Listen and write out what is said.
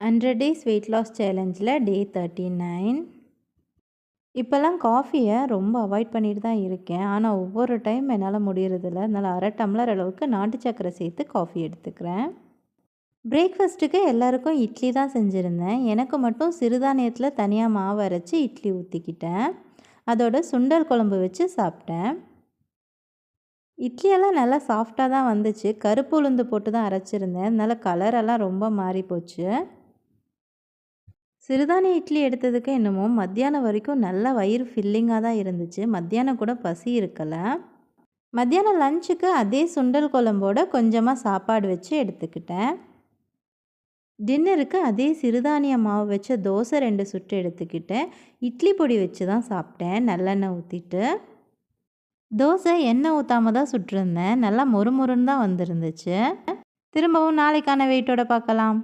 100 days weight loss challengeல டே 39. இப்போல்லாம் காஃபியை ரொம்ப அவாய்ட் பண்ணிட்டு தான் இருக்கேன். ஆனால் ஒவ்வொரு டைம் என்னால் முடியறதில்ல. அதனால் அரை டம்ளர் அளவுக்கு நாட்டு சர்க்கரை சேர்த்து காஃபி எடுத்துக்கிறேன். பிரேக்ஃபாஸ்ட்டுக்கு எல்லாருக்கும் இட்லி தான் செஞ்சுருந்தேன். எனக்கு மட்டும் சிறுதானியத்தில் தனியாக மாவு அரைச்சி இட்லி ஊற்றிக்கிட்டேன். அதோட சுண்டல் குழம்பு வச்சு சாப்பிட்டேன். இட்லியெல்லாம் நல்லா சாஃப்டாக தான் வந்துச்சு. கருப்பு உளுந்து போட்டு தான் அரைச்சிருந்தேன். அதனால் கலரெல்லாம் ரொம்ப மாறி போச்சு. சிறுதானிய இட்லி எடுத்ததுக்கு என்னமோ மத்தியானம் வரைக்கும் நல்லா வயிறு ஃபில்லிங்காக தான் இருந்துச்சு. மத்தியானம் கூட பசி இருக்கலை. மத்தியானம் லஞ்சுக்கு அதே சுண்டல் குழம்போட கொஞ்சமாக சாப்பாடு வச்சு எடுத்துக்கிட்டேன். டின்னருக்கு அதே சிறுதானிய மாவு வச்ச தோசை 2 சுட்டு எடுத்துக்கிட்டேன். இட்லி பொடி வச்சு தான் சாப்பிட்டேன், நல்லெண்ணெய் ஊற்றிட்டு. தோசை எண்ணெய் ஊற்றாமல் தான் சுட்டிருந்தேன். நல்லா மொறுமொறுன்னு தான் வந்துருந்துச்சு. திரும்பவும் நாளைக்கான வெயிட்டோட பார்க்கலாம்.